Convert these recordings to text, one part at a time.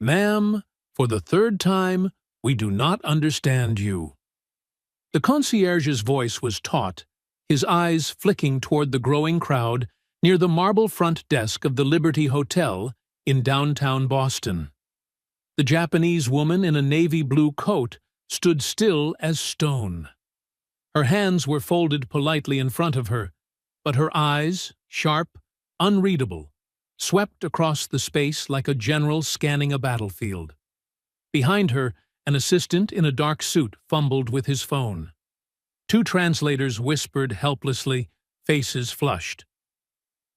Ma'am, for the third time, we do not understand you. The concierge's voice was taut, his eyes flicking toward the growing crowd near the marble front desk of the Liberty Hotel in downtown Boston. The Japanese woman in a navy blue coat stood still as stone. Her hands were folded politely in front of her, but her eyes, sharp, unreadable, swept across the space like a general scanning a battlefield. Behind her, an assistant in a dark suit fumbled with his phone. Two translators whispered helplessly, faces flushed.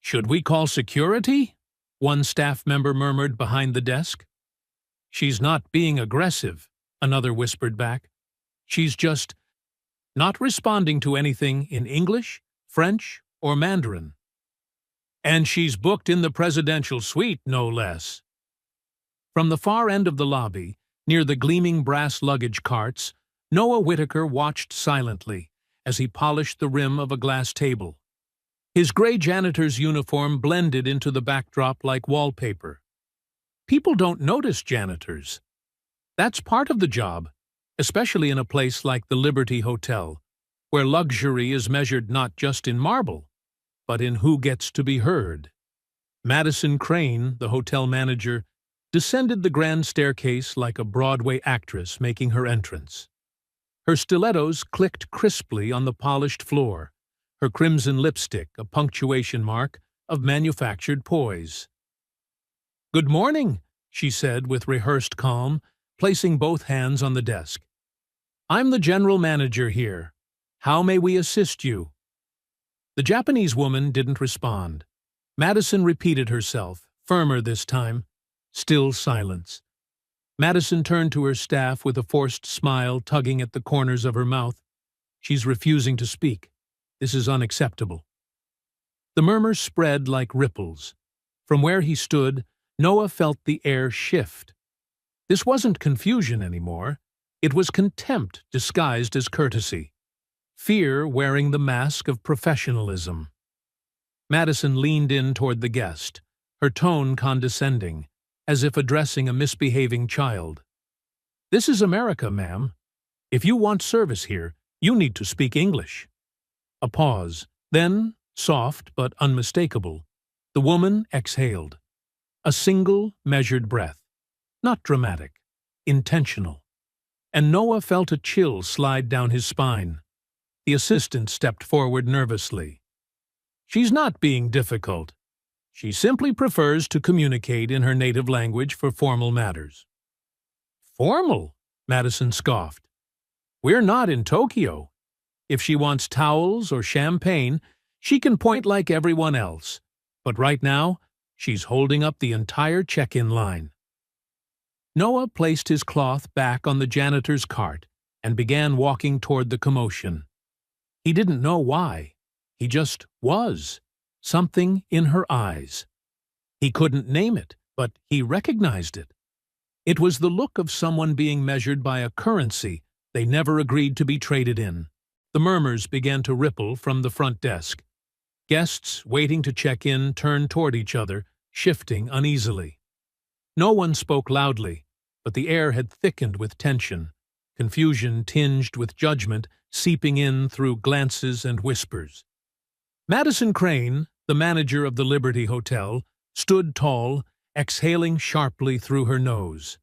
"Should we call security?" one staff member murmured behind the desk. "She's not being aggressive," another whispered back. "She's just not responding to anything in English, French, or Mandarin. And she's booked in the presidential suite, no less." From the far end of the lobby, near the gleaming brass luggage carts, Noah Whitaker watched silently as he polished the rim of a glass table. His gray janitor's uniform blended into the backdrop like wallpaper. People don't notice janitors. That's part of the job, especially in a place like the Liberty Hotel, where luxury is measured not just in marble, but in who gets to be heard. Madison Crane, the hotel manager, descended the grand staircase like a Broadway actress making her entrance. Her stilettos clicked crisply on the polished floor, her crimson lipstick a punctuation mark of manufactured poise. "Good morning," she said with rehearsed calm, placing both hands on the desk. "I'm the general manager here. How may we assist you?" The Japanese woman didn't respond. Madison repeated herself, firmer this time. Still silence. Madison turned to her staff with a forced smile tugging at the corners of her mouth. "She's refusing to speak. This is unacceptable." The murmurs spread like ripples. From where he stood, Noah felt the air shift. This wasn't confusion anymore. It was contempt disguised as courtesy. Fear wearing the mask of professionalism. Madison leaned in toward the guest, her tone condescending, as if addressing a misbehaving child. "This is America, ma'am. If you want service here, you need to speak English." A pause. Then, soft but unmistakable, the woman exhaled. A single, measured breath. Not dramatic. Intentional. And Noah felt a chill slide down his spine. The assistant stepped forward nervously. "She's not being difficult. She simply prefers to communicate in her native language for formal matters." "Formal?" Madison scoffed. "We're not in Tokyo. If she wants towels or champagne, she can point like everyone else. But right now, she's holding up the entire check-in line." Noah placed his cloth back on the janitor's cart and began walking toward the commotion. He didn't know why. He just was. Something in her eyes. He couldn't name it, but he recognized it. It was the look of someone being measured by a currency they never agreed to be traded in. The murmurs began to ripple from the front desk. Guests waiting to check in turned toward each other, shifting uneasily. No one spoke loudly, but the air had thickened with tension, confusion tinged with judgment seeping in through glances and whispers. Madison Crane, the manager of the Liberty Hotel, stood tall, exhaling sharply through her nose.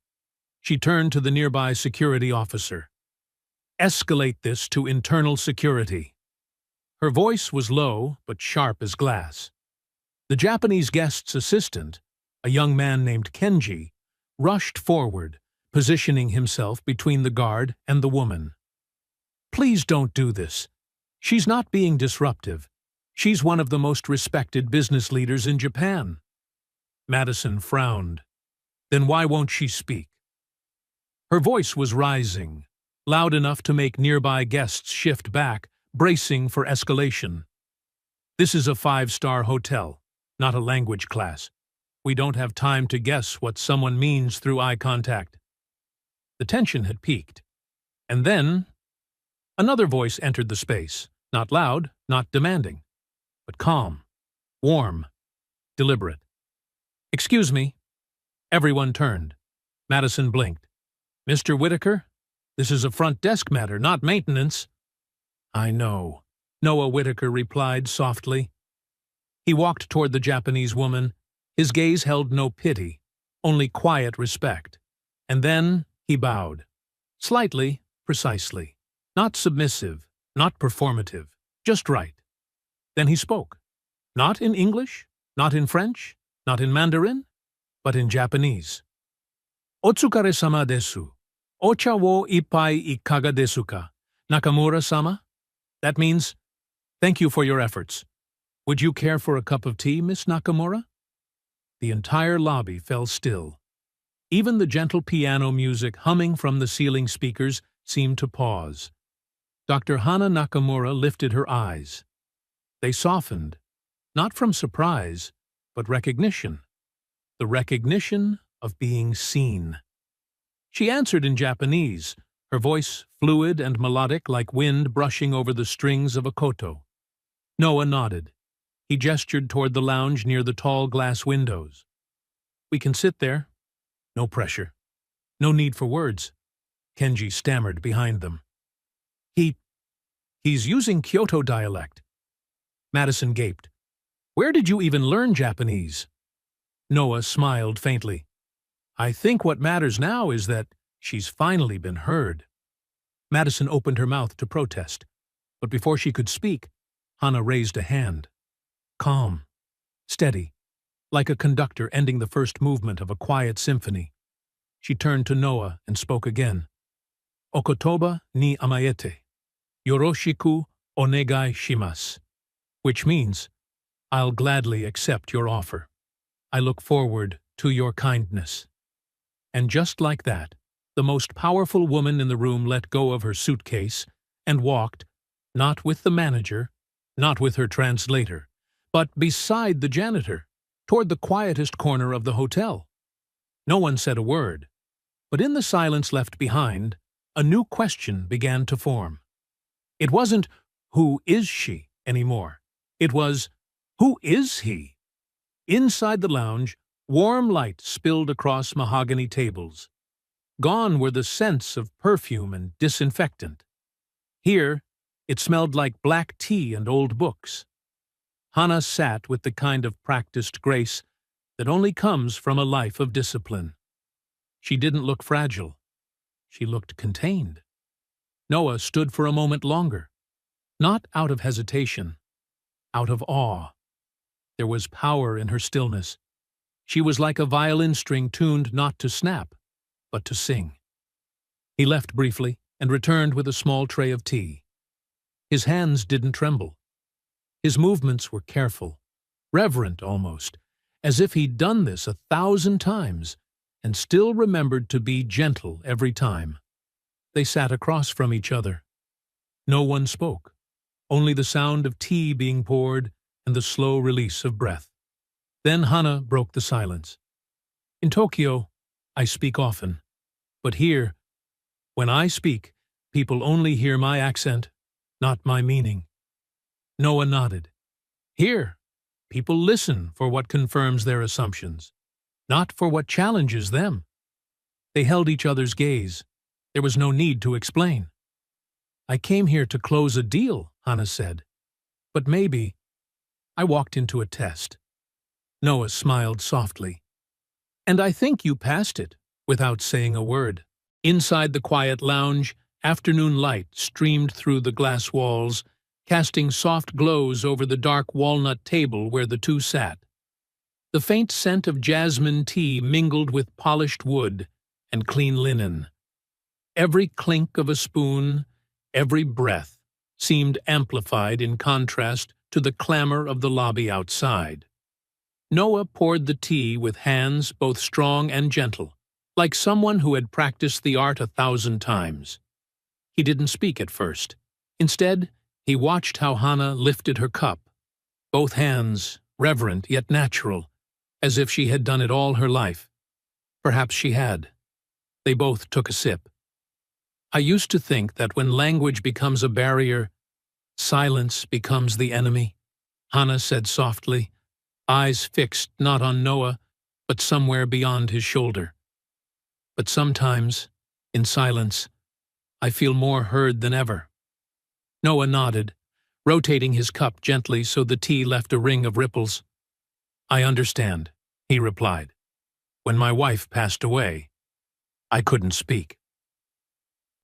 She turned to the nearby security officer. "Escalate this to internal security." Her voice was low, but sharp as glass. The Japanese guest's assistant, a young man named Kenji, rushed forward, positioning himself between the guard and the woman. "Please don't do this. She's not being disruptive. She's one of the most respected business leaders in Japan." Madison frowned. "Then why won't she speak?" Her voice was rising, loud enough to make nearby guests shift back, bracing for escalation. "This is a 5-star hotel, not a language class. We don't have time to guess what someone means through eye contact." The tension had peaked. And then another voice entered the space, not loud, not demanding, but calm, warm, deliberate. "Excuse me." Everyone turned. Madison blinked. Mr. Whitaker, this is a front desk matter, not maintenance. I know, Noah Whitaker replied softly. He walked toward the Japanese woman. His gaze held no pity, only quiet respect. And then he bowed. Slightly, precisely. Not submissive, not performative, just right. Then he spoke. Not in English, not in French, not in Mandarin, but in Japanese. Otsukare-sama desu. Ocha wo ippai ikaga desu ka? Nakamura-sama? That means, thank you for your efforts. Would you care for a cup of tea, Miss Nakamura? The entire lobby fell still. Even the gentle piano music humming from the ceiling speakers seemed to pause. Dr. Hana Nakamura lifted her eyes. They softened, not from surprise, but recognition. The recognition of being seen. She answered in Japanese, her voice fluid and melodic like wind brushing over the strings of a koto. Noah nodded. He gestured toward the lounge near the tall glass windows. We can sit there. No pressure. No need for words. Kenji stammered behind them. He's using Kyoto dialect. Madison gaped. Where did you even learn Japanese? Noah smiled faintly. I think what matters now is that she's finally been heard. Madison opened her mouth to protest, but before she could speak, Hana raised a hand. Calm, steady, like a conductor ending the first movement of a quiet symphony. She turned to Noah and spoke again. Okotoba ni amaete. Yoroshiku onegai shimasu. Which means, I'll gladly accept your offer. I look forward to your kindness. And just like that, the most powerful woman in the room let go of her suitcase and walked, not with the manager, not with her translator, but beside the janitor, toward the quietest corner of the hotel. No one said a word, but in the silence left behind, a new question began to form. It wasn't, who is she, anymore. It was, who is he? Inside the lounge, warm light spilled across mahogany tables. Gone were the scents of perfume and disinfectant. Here, it smelled like black tea and old books. Hana sat with the kind of practiced grace that only comes from a life of discipline. She didn't look fragile. She looked contained. Noah stood for a moment longer, not out of hesitation, out of awe. There was power in her stillness. She was like a violin string tuned not to snap, but to sing. He left briefly and returned with a small tray of tea. His hands didn't tremble. His movements were careful, reverent almost, as if he'd done this 1,000 times and still remembered to be gentle every time. They sat across from each other. No one spoke, only the sound of tea being poured and the slow release of breath. Then Hana broke the silence. In Tokyo, I speak often, but here, when I speak, people only hear my accent, not my meaning. Noah nodded. Here, people listen for what confirms their assumptions, not for what challenges them. They held each other's gaze. There was no need to explain. I came here to close a deal, Hana said. But maybe I walked into a test. Noah smiled softly. And I think you passed it, without saying a word. Inside the quiet lounge, afternoon light streamed through the glass walls, casting soft glows over the dark walnut table where the two sat. The faint scent of jasmine tea mingled with polished wood and clean linen. Every clink of a spoon, every breath, seemed amplified in contrast to the clamor of the lobby outside. Noah poured the tea with hands both strong and gentle, like someone who had practiced the art 1,000 times. He didn't speak at first. Instead, he watched how Hana lifted her cup, both hands reverent yet natural, as if she had done it all her life. Perhaps she had. They both took a sip. I used to think that when language becomes a barrier, silence becomes the enemy, Hana said softly, eyes fixed not on Noah, but somewhere beyond his shoulder. But sometimes, in silence, I feel more heard than ever. Noah nodded, rotating his cup gently so the tea left a ring of ripples. I understand, he replied. When my wife passed away, I couldn't speak.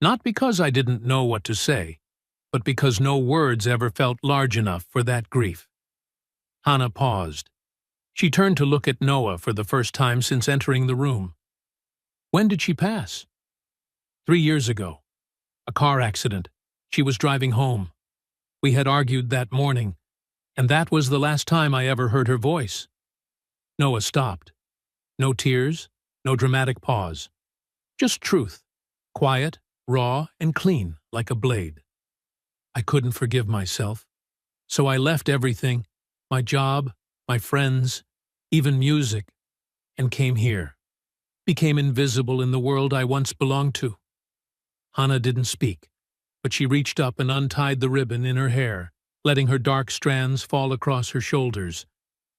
Not because I didn't know what to say, but because no words ever felt large enough for that grief. Hannah paused. She turned to look at Noah for the first time since entering the room. When did she pass? 3 years ago. A car accident. She was driving home. We had argued that morning, and that was the last time I ever heard her voice. Noah stopped. No tears, no dramatic pause. Just truth, quiet, raw, and clean, like a blade. I couldn't forgive myself, so I left everything, my job, my friends, even music, and came here. Became invisible in the world I once belonged to. Hannah didn't speak, but she reached up and untied the ribbon in her hair, letting her dark strands fall across her shoulders.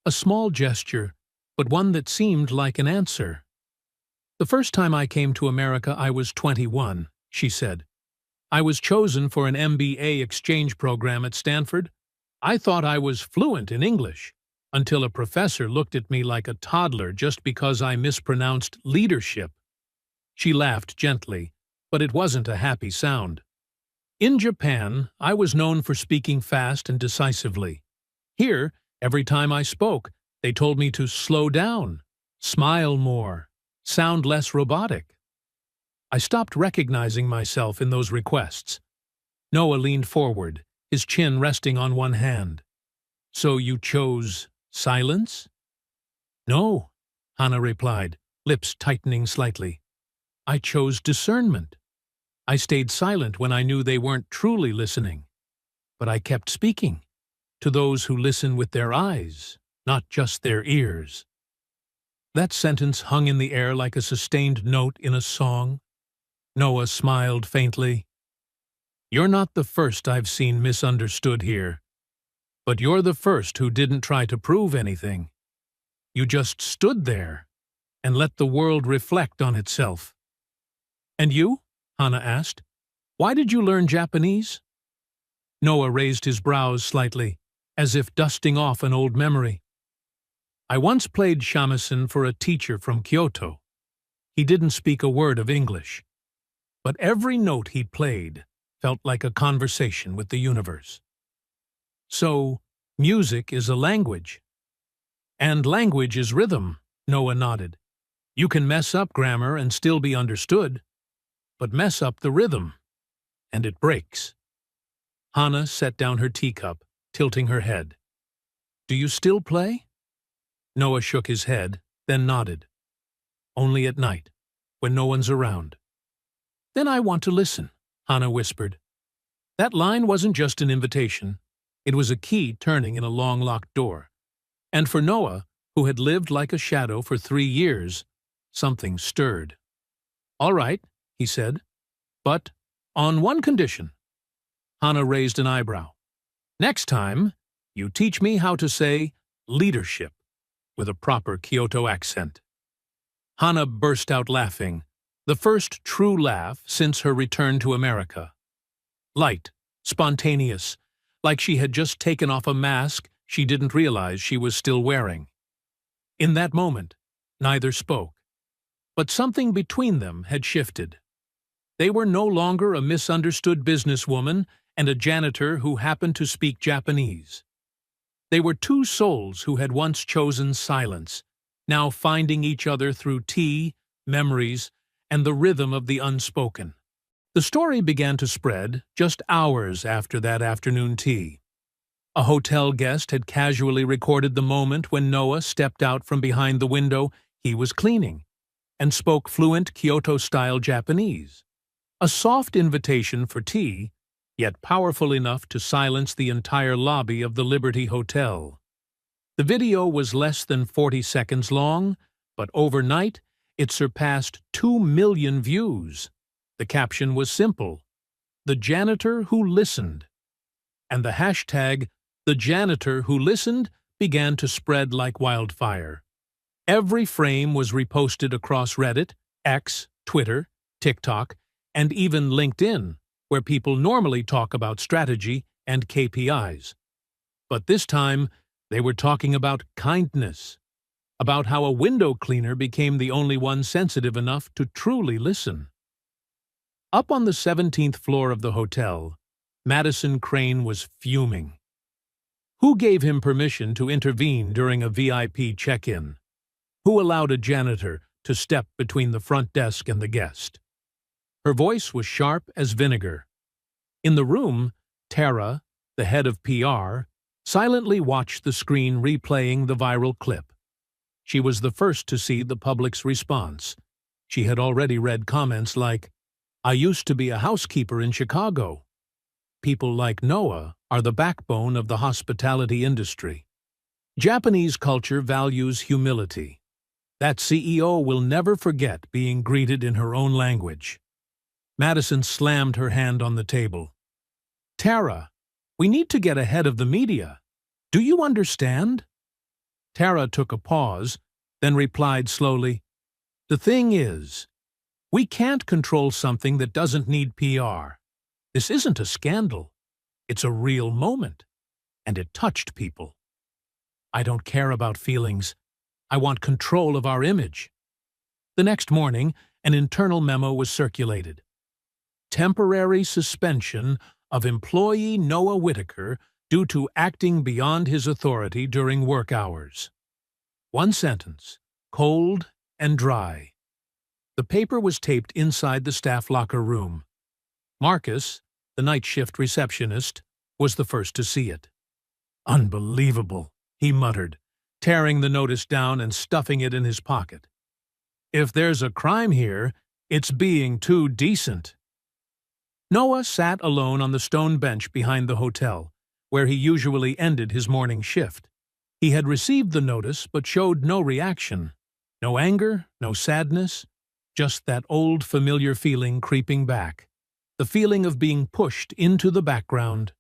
A small gesture, but one that seemed like an answer. The first time I came to America, I was 21, she said. I was chosen for an MBA exchange program at Stanford. I thought I was fluent in English, until a professor looked at me like a toddler just because I mispronounced leadership. She laughed gently, but it wasn't a happy sound. In Japan, I was known for speaking fast and decisively. Here, every time I spoke, they told me to slow down, smile more, sound less robotic. I stopped recognizing myself in those requests. Noah leaned forward, his chin resting on one hand. So you chose silence? No, Hannah replied, lips tightening slightly. I chose discernment. I stayed silent when I knew they weren't truly listening. But I kept speaking, to those who listen with their eyes, not just their ears. That sentence hung in the air like a sustained note in a song. Noah smiled faintly. You're not the first I've seen misunderstood here. But you're the first who didn't try to prove anything. You just stood there and let the world reflect on itself. And you? Hannah asked. Why did you learn Japanese? Noah raised his brows slightly, as if dusting off an old memory. I once played shamisen for a teacher from Kyoto. He didn't speak a word of English, but every note he played felt like a conversation with the universe. So, music is a language. And language is rhythm, Noah nodded. You can mess up grammar and still be understood, but mess up the rhythm, and it breaks. Hannah set down her teacup, tilting her head. Do you still play? Noah shook his head, then nodded. Only at night, when no one's around. Then I want to listen, Hannah whispered. That line wasn't just an invitation. It was a key turning in a long locked door. And for Noah, who had lived like a shadow for 3 years, something stirred. All right, he said, but on one condition. Hannah raised an eyebrow. Next time, you teach me how to say leadership with a proper Kyoto accent. Hannah burst out laughing, the first true laugh since her return to America. Light, spontaneous, like she had just taken off a mask she didn't realize she was still wearing. In that moment, neither spoke, but something between them had shifted. They were no longer a misunderstood businesswoman and a janitor who happened to speak Japanese. They were two souls who had once chosen silence, now finding each other through tea, memories, and the rhythm of the unspoken. The story began to spread just hours after that afternoon tea. A hotel guest had casually recorded the moment when Noah stepped out from behind the window he was cleaning and spoke fluent Kyoto-style Japanese. A soft invitation for tea, yet powerful enough to silence the entire lobby of the Liberty Hotel. The video was less than 40 seconds long, but overnight it surpassed 2 million views. The caption was simple, "The Janitor Who Listened," and the hashtag "The Janitor Who Listened" began to spread like wildfire. Every frame was reposted across Reddit, X, Twitter, TikTok, and even LinkedIn, where people normally talk about strategy and KPIs. But this time, they were talking about kindness, about how a window cleaner became the only one sensitive enough to truly listen. Up on the 17th floor of the hotel, Madison Crane was fuming. Who gave him permission to intervene during a VIP check-in? Who allowed a janitor to step between the front desk and the guest? Her voice was sharp as vinegar. In the room, Tara, the head of PR, silently watched the screen replaying the viral clip. She was the first to see the public's response. She had already read comments like, "I used to be a housekeeper in Chicago. People like Noah are the backbone of the hospitality industry. Japanese culture values humility. That CEO will never forget being greeted in her own language." Madison slammed her hand on the table. "Tara, we need to get ahead of the media. Do you understand?" Tara took a pause, then replied slowly, "The thing is, we can't control something that doesn't need PR. This isn't a scandal. It's a real moment. And it touched people. I don't care about feelings. I want control of our image." The next morning, an internal memo was circulated. Temporary suspension of employee Noah Whitaker due to acting beyond his authority during work hours. One sentence, cold and dry. The paper was taped inside the staff locker room. Marcus, the night shift receptionist, was the first to see it. "Unbelievable," he muttered, tearing the notice down and stuffing it in his pocket. "If there's a crime here, it's being too decent." Noah sat alone on the stone bench behind the hotel, where he usually ended his morning shift. He had received the notice but showed no reaction. No anger, no sadness, just that old familiar feeling creeping back. The feeling of being pushed into the background.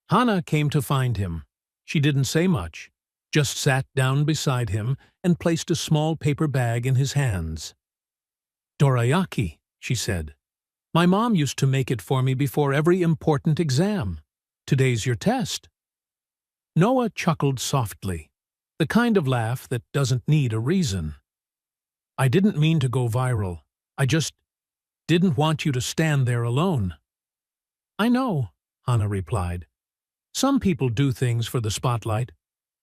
Hana came to find him. She didn't say much, just sat down beside him and placed a small paper bag in his hands. "Dorayaki," she said. "My mom used to make it for me before every important exam. Today's your test." Noah chuckled softly, the kind of laugh that doesn't need a reason. "I didn't mean to go viral. I just didn't want you to stand there alone." "I know," Hana replied. "Some people do things for the spotlight.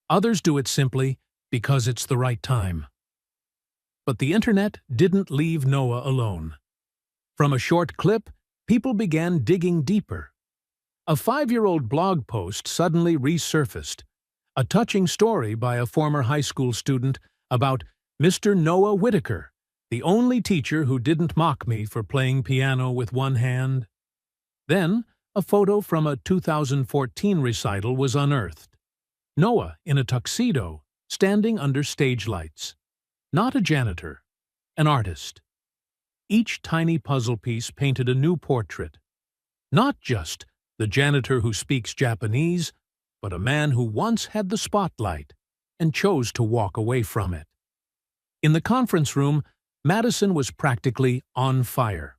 Others do it simply because it's the right time." But the internet didn't leave Noah alone. From a short clip, people began digging deeper. A 5-year-old blog post suddenly resurfaced, a touching story by a former high school student about Mr. Noah Whitaker, the only teacher who didn't mock me for playing piano with one hand. Then, a photo from a 2014 recital was unearthed. Noah in a tuxedo, standing under stage lights. Not a janitor, an artist. Each tiny puzzle piece painted a new portrait. Not just the janitor who speaks Japanese, but a man who once had the spotlight and chose to walk away from it. In the conference room, Madison was practically on fire.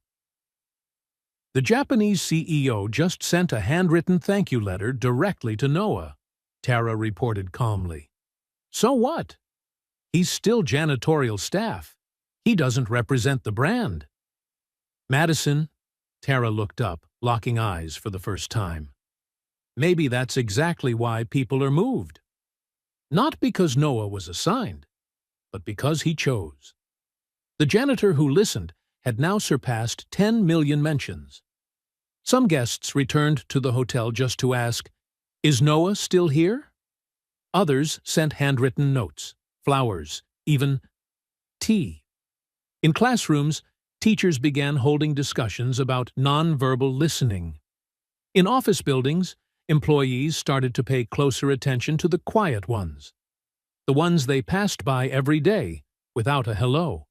The Japanese CEO just sent a handwritten thank you letter directly to Noah, Tara reported calmly. So what? He's still janitorial staff. He doesn't represent the brand. Madison, Tara looked up, locking eyes for the first time. Maybe that's exactly why people are moved. Not because Noah was assigned, but because he chose. The janitor who listened had now surpassed 10 million mentions. Some guests returned to the hotel just to ask, "Is Noah still here?" Others sent handwritten notes, flowers, even tea. In classrooms, teachers began holding discussions about nonverbal listening. In office buildings, employees started to pay closer attention to the quiet ones, the ones they passed by every day without a hello.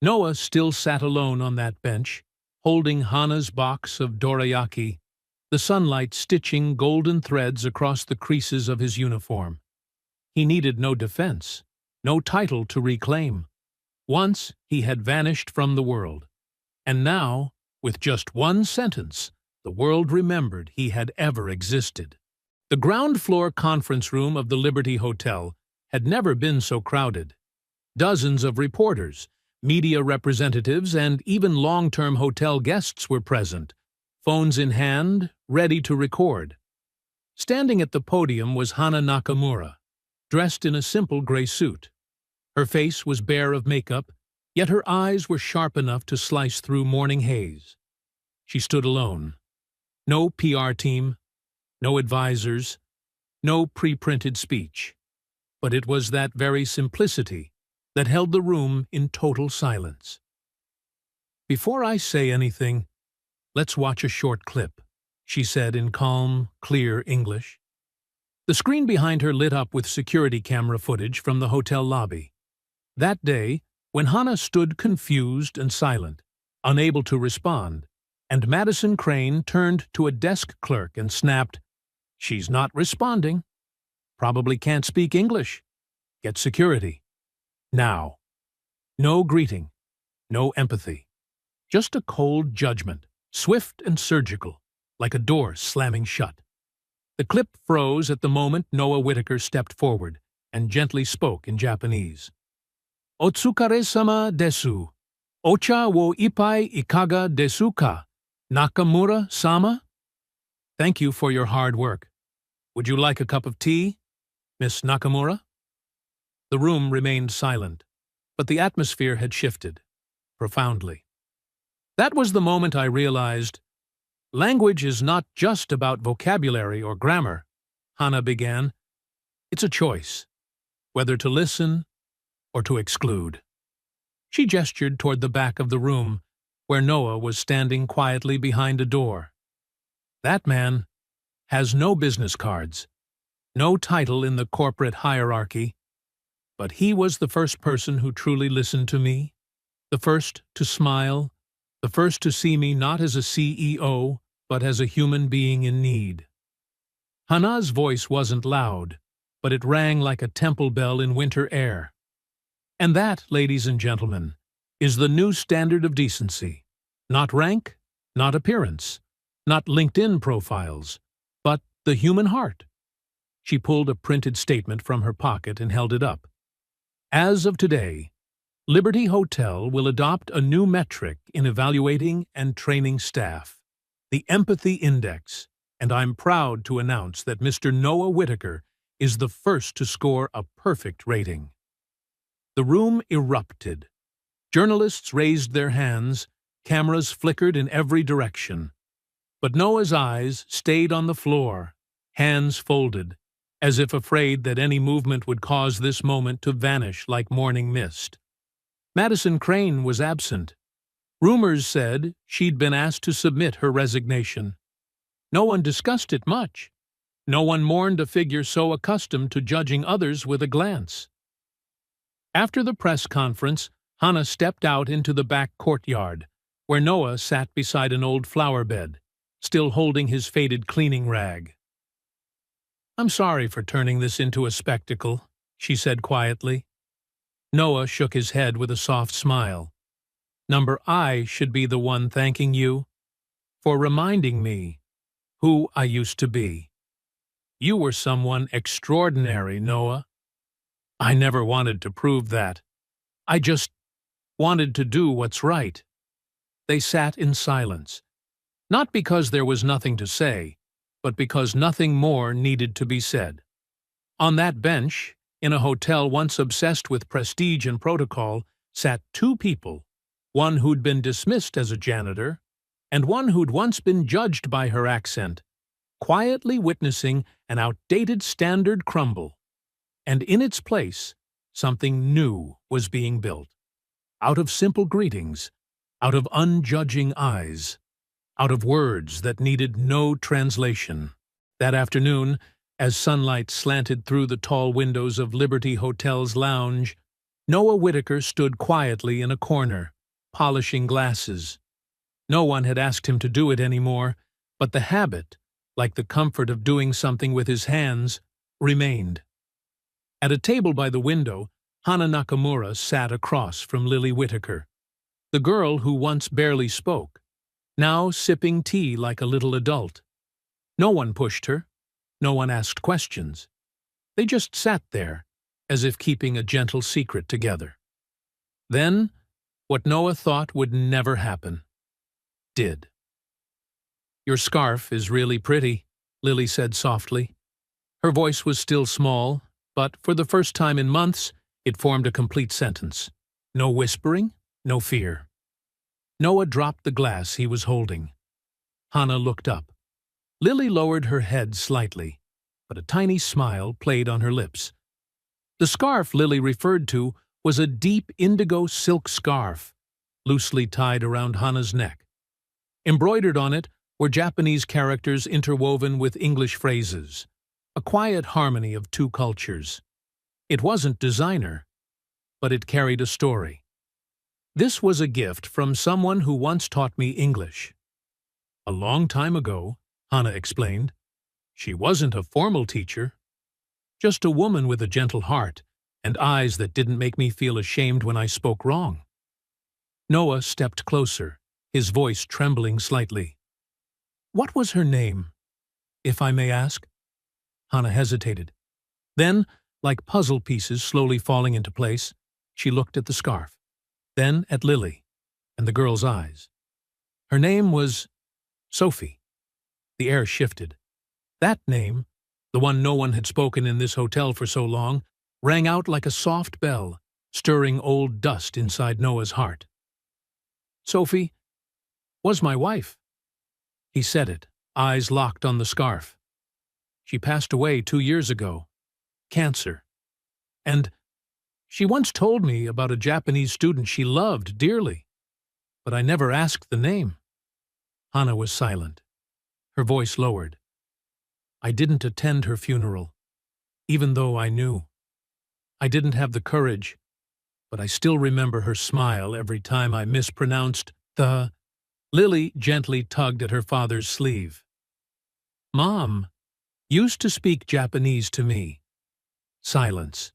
Noah still sat alone on that bench, holding Hana's box of dorayaki, the sunlight stitching golden threads across the creases of his uniform. He needed no defense, no title to reclaim. Once he had vanished from the world, and now, with just one sentence, the world remembered he had ever existed. The ground-floor conference room of the Liberty Hotel had never been so crowded. Dozens of reporters, media representatives, and even long-term hotel guests were present, phones in hand, ready to record. Standing at the podium was Hana Nakamura, dressed in a simple gray suit. Her face was bare of makeup, yet her eyes were sharp enough to slice through morning haze. She stood alone. No PR team, no advisors, no pre-printed speech. But it was that very simplicity that held the room in total silence. "Before I say anything, let's watch a short clip," she said in calm, clear English. The screen behind her lit up with security camera footage from the hotel lobby. That day, when Hana stood confused and silent, unable to respond, and Madison Crane turned to a desk clerk and snapped, "She's not responding. Probably can't speak English. Get security. Now." No greeting, no empathy. Just a cold judgment, swift and surgical, like a door slamming shut. The clip froze at the moment Noah Whitaker stepped forward and gently spoke in Japanese. "Otsukare-sama desu. Ocha wo ippai ikaga desu ka, Nakamura-sama?" "Thank you for your hard work. Would you like a cup of tea, Miss Nakamura?" The room remained silent, but the atmosphere had shifted, profoundly. That was the moment I realized, language is not just about vocabulary or grammar, Hana began. It's a choice, whether to listen or to exclude. She gestured toward the back of the room, where Noah was standing quietly behind a door. "That man has no business cards, no title in the corporate hierarchy, but he was the first person who truly listened to me, the first to smile, the first to see me not as a CEO, but as a human being in need." Hana's voice wasn't loud, but it rang like a temple bell in winter air. And that, ladies and gentlemen, is the new standard of decency. Not rank, not appearance, not LinkedIn profiles, but the human heart. She pulled a printed statement from her pocket and held it up. "As of today, Liberty Hotel will adopt a new metric in evaluating and training staff, the Empathy Index, and I'm proud to announce that Mr. Noah Whitaker is the first to score a perfect rating." The room erupted. Journalists raised their hands, cameras flickered in every direction. But Noah's eyes stayed on the floor, hands folded, as if afraid that any movement would cause this moment to vanish like morning mist. Madison Crane was absent. Rumors said she'd been asked to submit her resignation. No one discussed it much. No one mourned a figure so accustomed to judging others with a glance. After the press conference, Hana stepped out into the back courtyard, where Noah sat beside an old flower bed, still holding his faded cleaning rag. "I'm sorry for turning this into a spectacle," she said quietly. Noah shook his head with a soft smile. "Number I should be the one thanking you for reminding me who I used to be. You were someone extraordinary, Noah. I never wanted to prove that. I just wanted to do what's right." They sat in silence, not because there was nothing to say, but because nothing more needed to be said. On that bench, in a hotel once obsessed with prestige and protocol, sat two people, one who'd been dismissed as a janitor, and one who'd once been judged by her accent, quietly witnessing an outdated standard crumble. And in its place, something new was being built. Out of simple greetings, out of unjudging eyes, out of words that needed no translation. That afternoon, as sunlight slanted through the tall windows of Liberty Hotel's lounge, Noah Whitaker stood quietly in a corner, polishing glasses. No one had asked him to do it anymore, but the habit, like the comfort of doing something with his hands, remained. At a table by the window, Hana Nakamura sat across from Lily Whitaker, the girl who once barely spoke, now sipping tea like a little adult. No one pushed her. No one asked questions. They just sat there, as if keeping a gentle secret together. Then, what Noah thought would never happen, did. "Your scarf is really pretty," Lily said softly. Her voice was still small, but for the first time in months, it formed a complete sentence. No whispering, no fear. Noah dropped the glass he was holding. Hana looked up. Lily lowered her head slightly, but a tiny smile played on her lips. The scarf Lily referred to was a deep indigo silk scarf, loosely tied around Hana's neck. Embroidered on it were Japanese characters interwoven with English phrases, a quiet harmony of two cultures. It wasn't designer, but it carried a story. "This was a gift from someone who once taught me English." "A long time ago," Hana explained. "She wasn't a formal teacher, just a woman with a gentle heart and eyes that didn't make me feel ashamed when I spoke wrong." Noah stepped closer, his voice trembling slightly. "What was her name, if I may ask?" Hana hesitated. Then, like puzzle pieces slowly falling into place, she looked at the scarf, then at Lily, and the girl's eyes. "Her name was Sophie." The air shifted. That name, the one no one had spoken in this hotel for so long, rang out like a soft bell, stirring old dust inside Noah's heart. "Sophie was my wife." He said it, eyes locked on the scarf. "She passed away 2 years ago. Cancer. And she once told me about a Japanese student she loved dearly, but I never asked the name." Hana was silent. Her voice lowered. "I didn't attend her funeral, even though I knew. I didn't have the courage, but I still remember her smile every time I mispronounced the—" Lily gently tugged at her father's sleeve. "Mom used to speak Japanese to me." Silence.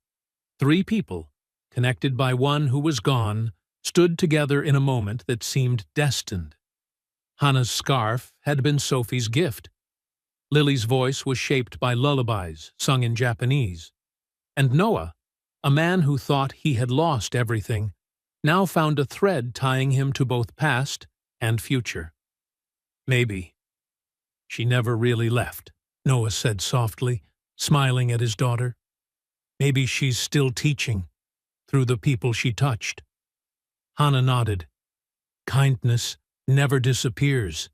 3 people, connected by one who was gone, stood together in a moment that seemed destined. Hana's scarf had been Sophie's gift. Lily's voice was shaped by lullabies sung in Japanese. And Noah, a man who thought he had lost everything, now found a thread tying him to both past and future. "Maybe she never really left," Noah said softly, smiling at his daughter. "Maybe she's still teaching, through the people she touched." Hana nodded. "Kindness never disappears.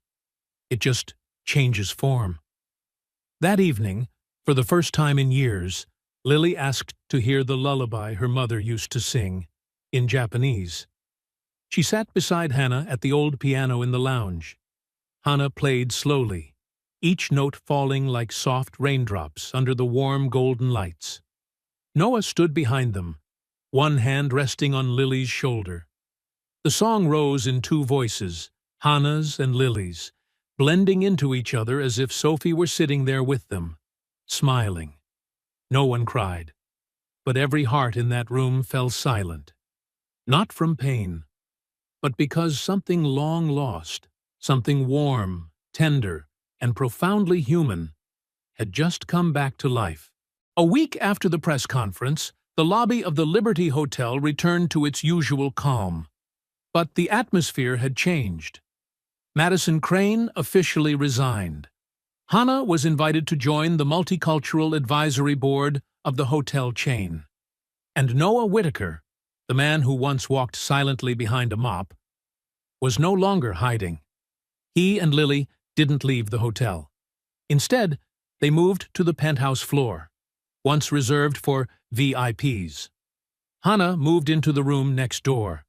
It just changes form." That evening, for the first time in years, Lily asked to hear the lullaby her mother used to sing, in Japanese. She sat beside Hana at the old piano in the lounge. Hana played slowly, each note falling like soft raindrops under the warm golden lights. Noah stood behind them, one hand resting on Lily's shoulder. The song rose in 2 voices, Hana's and Lily's, blending into each other as if Sophie were sitting there with them, smiling. No one cried, but every heart in that room fell silent. Not from pain, but because something long lost, something warm, tender, and profoundly human, had just come back to life. A week after the press conference, the lobby of the Liberty Hotel returned to its usual calm. But the atmosphere had changed. Madison Crane officially resigned. Hana was invited to join the Multicultural Advisory Board of the hotel chain. And Noah Whitaker, the man who once walked silently behind a mop, was no longer hiding. He and Lily didn't leave the hotel. Instead, they moved to the penthouse floor, once reserved for VIPs. Hana moved into the room next door.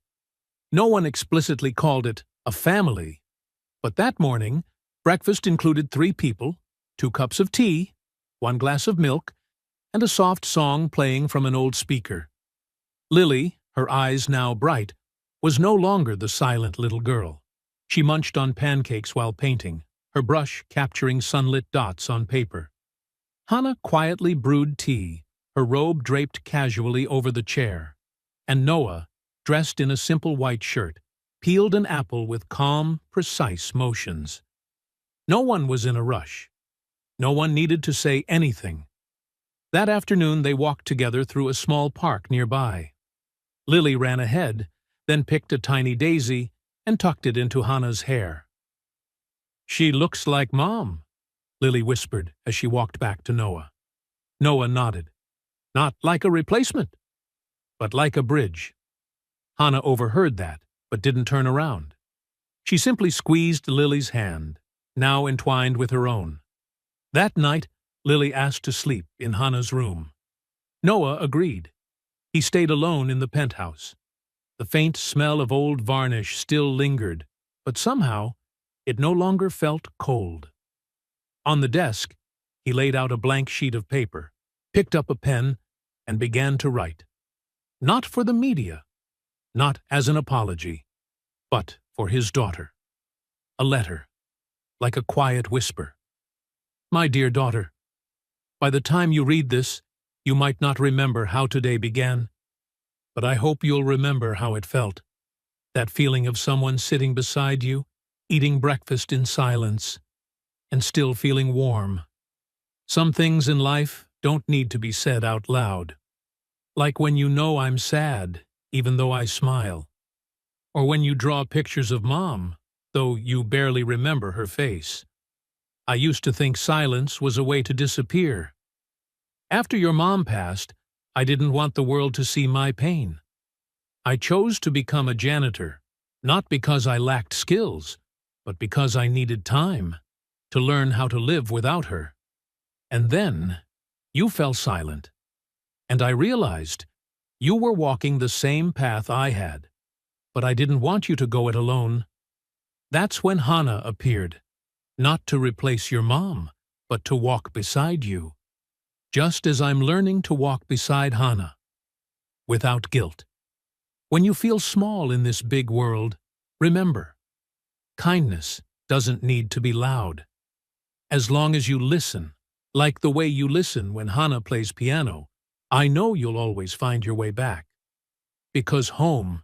No one explicitly called it a family, but that morning, breakfast included 3 people, 2 cups of tea, 1 glass of milk, and a soft song playing from an old speaker. Lily, her eyes now bright, was no longer the silent little girl. She munched on pancakes while painting, her brush capturing sunlit dots on paper. Hana quietly brewed tea, her robe draped casually over the chair. and Noah, dressed in a simple white shirt, peeled an apple with calm, precise motions. No one was in a rush. No one needed to say anything. That afternoon they walked together through a small park nearby. Lily ran ahead, then picked a tiny daisy and tucked it into Hannah's hair. "She looks like Mom," Lily whispered as she walked back to Noah. Noah nodded. "Not like a replacement, but like a bridge." Hannah overheard that, but didn't turn around. She simply squeezed Lily's hand, now entwined with her own. That night, Lily asked to sleep in Hannah's room. Noah agreed. He stayed alone in the penthouse. The faint smell of old varnish still lingered, but somehow it no longer felt cold. On the desk, he laid out a blank sheet of paper, picked up a pen, and began to write. Not for the media, not as an apology, but for his daughter. A letter, like a quiet whisper. "My dear daughter, by the time you read this, you might not remember how today began, but I hope you'll remember how it felt. That feeling of someone sitting beside you, eating breakfast in silence, and still feeling warm. Some things in life don't need to be said out loud. Like when you know I'm sad, even though I smile. Or when you draw pictures of Mom, though you barely remember her face. I used to think silence was a way to disappear. After your mom passed, I didn't want the world to see my pain. I chose to become a janitor, not because I lacked skills, but because I needed time to learn how to live without her. And then you fell silent, and I realized you were walking the same path I had, but I didn't want you to go it alone. That's when Hannah appeared, not to replace your mom, but to walk beside you, just as I'm learning to walk beside Hannah, without guilt. When you feel small in this big world, remember, kindness doesn't need to be loud. As long as you listen, like the way you listen when Hannah plays piano, I know you'll always find your way back. Because home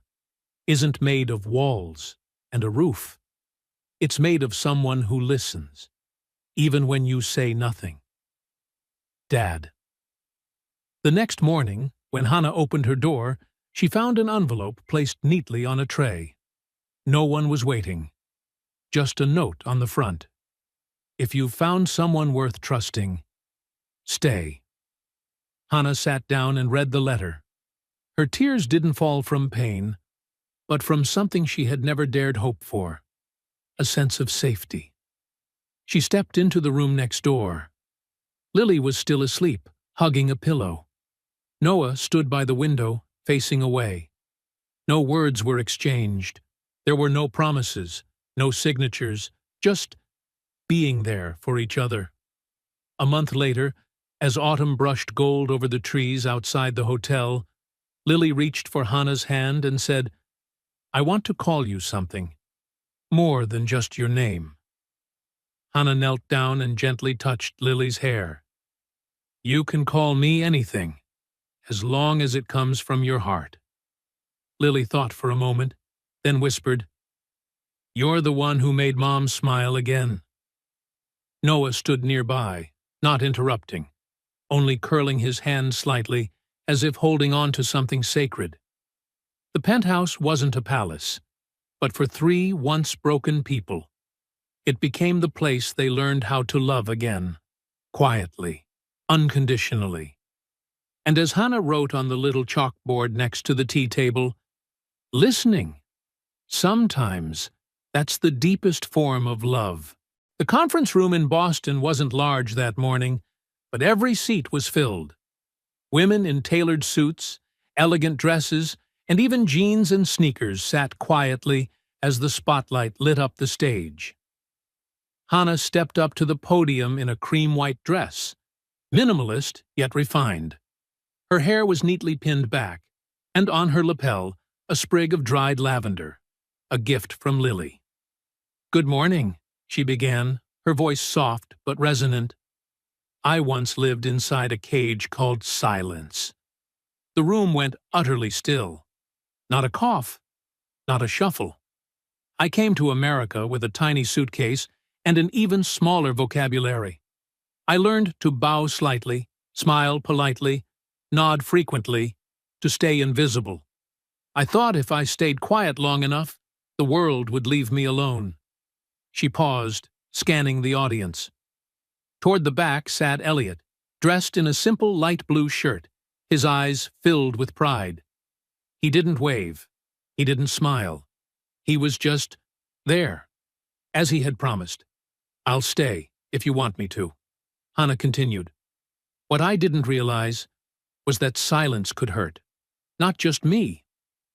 isn't made of walls and a roof. It's made of someone who listens, even when you say nothing. Dad. The next morning, when Hannah opened her door, she found an envelope placed neatly on a tray. No one was waiting. Just a note on the front. If you've found someone worth trusting, stay. Hannah sat down and read the letter. Her tears didn't fall from pain, but from something she had never dared hope for. A sense of safety. She stepped into the room next door. Lily was still asleep, hugging a pillow. Noah stood by the window, facing away. No words were exchanged. There were no promises, no signatures, just being there for each other. A month later, as autumn brushed gold over the trees outside the hotel, Lily reached for Hannah's hand and said, "I want to call you something. More than just your name." Hannah knelt down and gently touched Lily's hair. "You can call me anything, as long as it comes from your heart." Lily thought for a moment, then whispered, "You're the one who made Mom smile again." Noah stood nearby, not interrupting, only curling his hand slightly, as if holding on to something sacred. The penthouse wasn't a palace, but for three once broken people, it became the place they learned how to love again, quietly, unconditionally. And as Hannah wrote on the little chalkboard next to the tea table, listening, sometimes that's the deepest form of love. The conference room in Boston wasn't large that morning, but every seat was filled. Women in tailored suits, elegant dresses, and even jeans and sneakers sat quietly as the spotlight lit up the stage. Hannah stepped up to the podium in a cream-white dress, minimalist yet refined. Her hair was neatly pinned back, and on her lapel, a sprig of dried lavender, a gift from Lily. "Good morning," she began, her voice soft but resonant. "I once lived inside a cage called silence." The room went utterly still. not a cough, not a shuffle. I came to America with a tiny suitcase and an even smaller vocabulary. I learned to bow slightly, smile politely, nod frequently, to stay invisible. I thought if I stayed quiet long enough, the world would leave me alone. She paused, scanning the audience. Toward the back sat Elliot, dressed in a simple light blue shirt, his eyes filled with pride. He didn't wave. He didn't smile. He was just there, as he had promised. "I'll stay, if you want me to," Hannah continued. What I didn't realize was that silence could hurt. Not just me,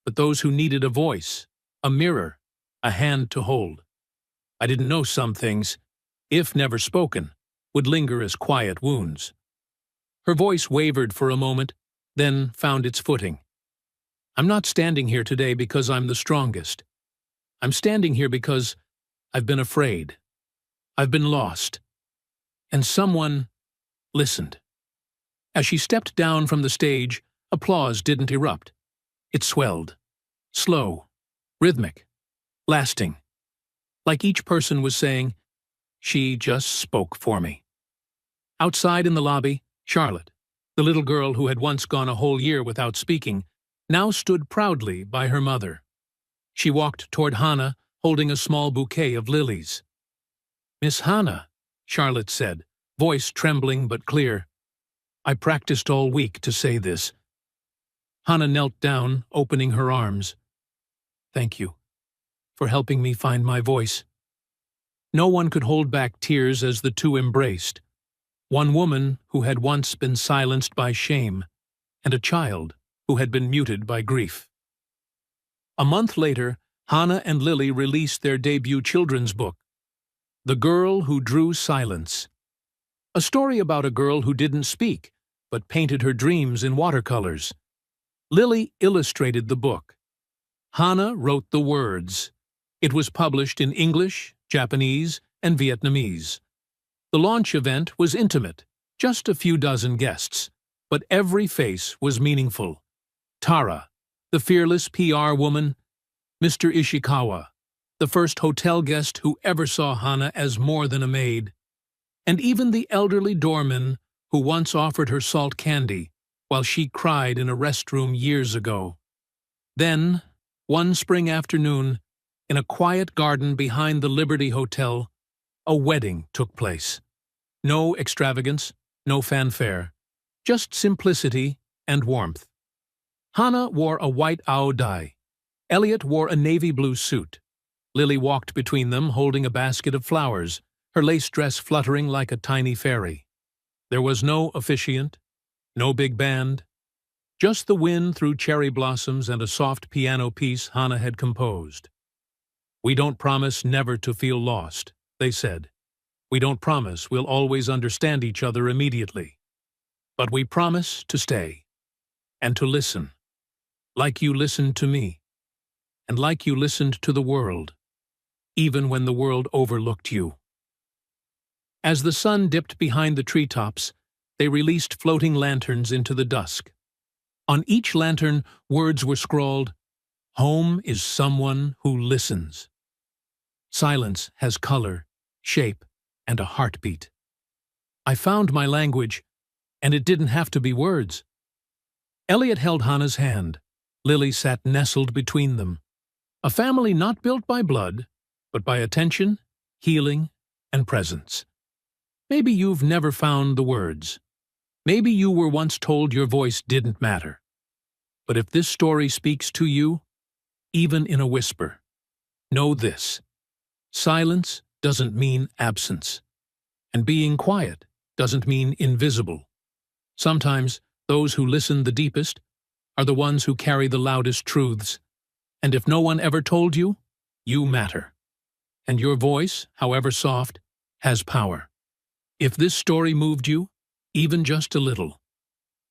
but those who needed a voice, a mirror, a hand to hold. I didn't know some things, if never spoken, would linger as quiet wounds. Her voice wavered for a moment, then found its footing. "I'm not standing here today because I'm the strongest. I'm standing here because I've been afraid. I've been lost. And someone listened." As she stepped down from the stage, applause didn't erupt. It swelled. Slow, rhythmic, lasting. Like each person was saying, "She just spoke for me." Outside in the lobby, Charlotte, the little girl who had once gone a whole year without speaking, now stood proudly by her mother. She walked toward Hannah, holding a small bouquet of lilies. "Miss Hannah," Charlotte said, voice trembling but clear, "I practiced all week to say this." Hannah knelt down, opening her arms. "Thank you for helping me find my voice." No one could hold back tears as the two embraced. One woman who had once been silenced by shame, and a child who had been muted by grief. A month later, Hannah and Lily released their debut children's book, The Girl Who Drew Silence. A story about a girl who didn't speak, but painted her dreams in watercolors. Lily illustrated the book. Hannah wrote the words. It was published in English, Japanese, and Vietnamese. The launch event was intimate, just a few dozen guests, but every face was meaningful. Tara, the fearless PR woman, Mr. Ishikawa, the first hotel guest who ever saw Hannah as more than a maid, and even the elderly doorman who once offered her salt candy while she cried in a restroom years ago. Then, one spring afternoon, in a quiet garden behind the Liberty Hotel, a wedding took place. No extravagance, no fanfare, just simplicity and warmth. Hannah wore a white ao dai. Elliot wore a navy blue suit. Lily walked between them holding a basket of flowers, her lace dress fluttering like a tiny fairy. There was no officiant, no big band, just the wind through cherry blossoms and a soft piano piece Hannah had composed. "We don't promise never to feel lost," they said. "We don't promise we'll always understand each other immediately. But we promise to stay, and to listen, like you listened to me, and like you listened to the world, even when the world overlooked you." As the sun dipped behind the treetops, they released floating lanterns into the dusk. On each lantern, words were scrawled, "Home is someone who listens." Silence has color, shape, and a heartbeat. I found my language, and it didn't have to be words. Elliot held Hannah's hand. Lily sat nestled between them. A family not built by blood, but by attention, healing, and presence. Maybe you've never found the words. Maybe you were once told your voice didn't matter. But if this story speaks to you, even in a whisper, know this: silence doesn't mean absence, and being quiet doesn't mean invisible. Sometimes those who listen the deepest are the ones who carry the loudest truths, and if no one ever told you, you matter. And your voice, however soft, has power. If this story moved you, even just a little,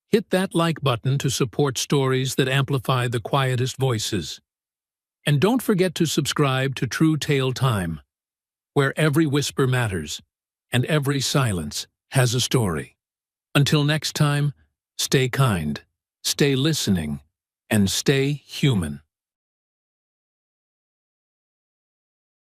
hit that like button to support stories that amplify the quietest voices. And don't forget to subscribe to True Tale Time, where every whisper matters and every silence has a story. Until next time, stay kind, stay listening, and stay human.